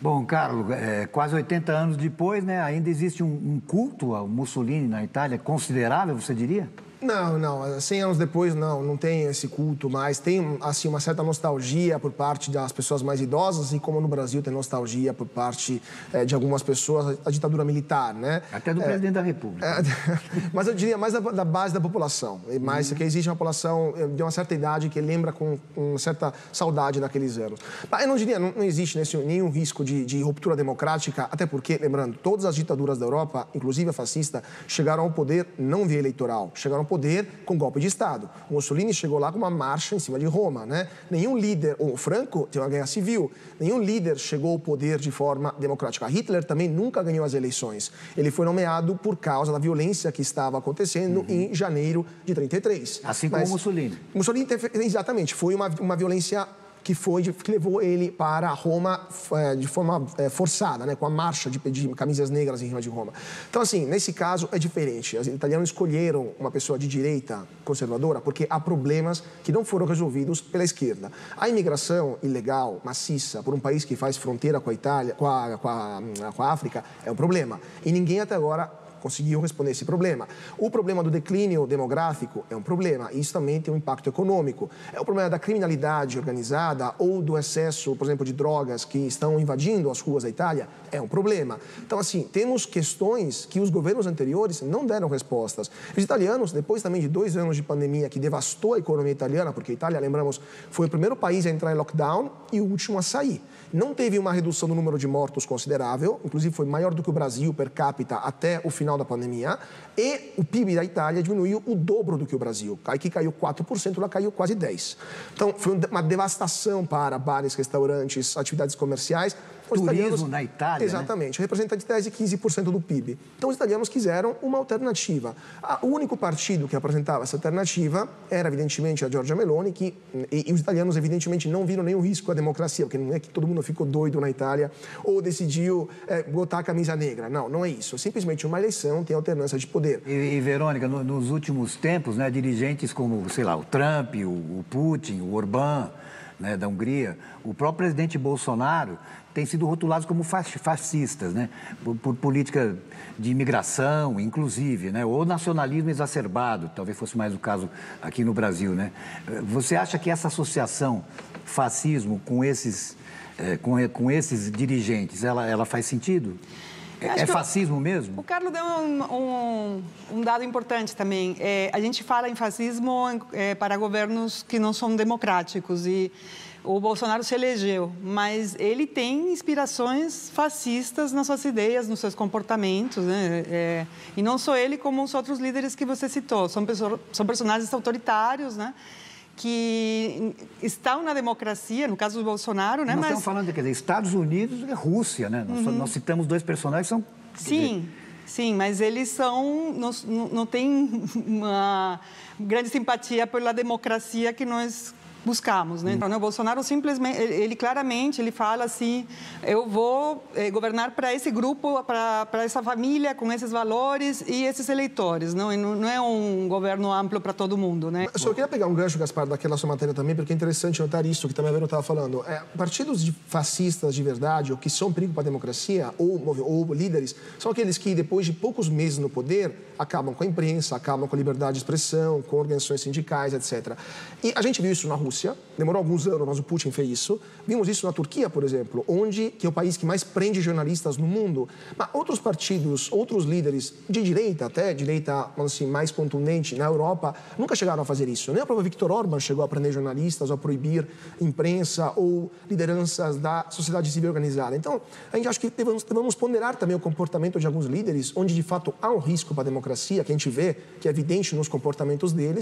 Bom, Carlos, quase 80 anos depois, né, ainda existe um culto ao Mussolini na Itália considerável, você diria? Não. 100 anos depois, não tem esse culto mais. Tem, assim, uma certa nostalgia por parte das pessoas mais idosas, assim como no Brasil tem nostalgia por parte de algumas pessoas, a ditadura militar, né? Até do presidente da República. Mas eu diria mais da base da população. Mais que existe uma população de uma certa idade que lembra com uma certa saudade daqueles anos. Mas eu não diria, não existe nenhum risco de ruptura democrática, até porque, lembrando, todas as ditaduras da Europa, inclusive a fascista, chegaram ao poder não via eleitoral, chegaram ao poder com golpe de Estado. O Mussolini chegou lá com uma marcha em cima de Roma, né? Nenhum líder, o Franco tem uma guerra civil, nenhum líder chegou ao poder de forma democrática. Hitler também nunca ganhou as eleições. Ele foi nomeado por causa da violência que estava acontecendo em janeiro de 33. Assim como o Mussolini. Mussolini, exatamente, foi uma violência que levou ele para Roma de forma forçada, né, com a marcha de camisas negras em cima de Roma. Então, assim, nesse caso é diferente. Os italianos escolheram uma pessoa de direita conservadora porque há problemas que não foram resolvidos pela esquerda. A imigração ilegal, maciça, por um país que faz fronteira com a Itália, com a África, é um problema. E ninguém até agora conseguiu responder esse problema. O problema do declínio demográfico é um problema, e isso também tem um impacto econômico. É o problema da criminalidade organizada ou do excesso, por exemplo, de drogas que estão invadindo as ruas da Itália, é um problema. Então, assim, temos questões que os governos anteriores não deram respostas. Os italianos, depois também de 2 anos de pandemia que devastou a economia italiana, porque a Itália, lembramos, foi o primeiro país a entrar em lockdown e o último a sair. Não teve uma redução no número de mortos considerável, inclusive foi maior do que o Brasil per capita até o final da pandemia, e o PIB da Itália diminuiu o dobro do que o Brasil. Aqui caiu 4%, lá caiu quase 10%. Então, foi uma devastação para bares, restaurantes, atividades comerciais. Turismo na Itália, exatamente, né? Representa de 10% e 15% do PIB. Então, os italianos quiseram uma alternativa. O único partido que apresentava essa alternativa era, evidentemente, a Giorgia Meloni, e os italianos, evidentemente, não viram nenhum risco à democracia, porque não é que todo mundo ficou doido na Itália ou decidiu botar a camisa negra. Não é isso. É simplesmente uma eleição, tem alternância de poder. E Verônica, nos últimos tempos, né, dirigentes como, sei lá, o Trump, o Putin, o Orbán, né, da Hungria, o próprio presidente Bolsonaro têm sido rotulados como fascistas, né, por política de imigração, inclusive, né, ou nacionalismo exacerbado, talvez fosse mais o caso aqui no Brasil, né? Você acha que essa associação fascismo com esses dirigentes, ela faz sentido? É fascismo mesmo? O Carlos deu um dado importante também. A gente fala em fascismo para governos que não são democráticos e o Bolsonaro se elegeu, mas ele tem inspirações fascistas nas suas ideias, nos seus comportamentos, né? E não só ele, como os outros líderes que você citou. São personagens autoritários, né? Que estão na democracia, no caso do Bolsonaro, né? Nós estamos falando de, quer dizer, Estados Unidos e Rússia, né? Nós citamos 2 personagens que são... Sim, mas eles não têm uma grande simpatia pela democracia que nós buscamos, né? Então, o Bolsonaro simplesmente, ele claramente, ele fala assim, eu vou governar para esse grupo, para essa família, com esses valores e esses eleitores, não é um governo amplo para todo mundo, né? Eu só queria pegar um gancho, Gaspar, daquela sua matéria também, porque é interessante notar isso, que também a Verônica estava falando. Partidos fascistas de verdade, ou que são perigo para a democracia, ou líderes, são aqueles que, depois de poucos meses no poder, acabam com a imprensa, acabam com a liberdade de expressão, com organizações sindicais, etc. E a gente viu isso na Rússia. Demorou alguns anos, mas o Putin fez isso. Vimos isso na Turquia, por exemplo, que é o país que mais prende jornalistas no mundo. Mas outros partidos, outros líderes de direita, até direita assim, mais contundente na Europa, nunca chegaram a fazer isso. Nem o próprio Viktor Orbán chegou a prender jornalistas, ou a proibir imprensa ou lideranças da sociedade civil organizada. Então, a gente acha que devemos ponderar também o comportamento de alguns líderes, onde de fato há um risco para a democracia, que a gente vê, que é evidente nos comportamentos deles.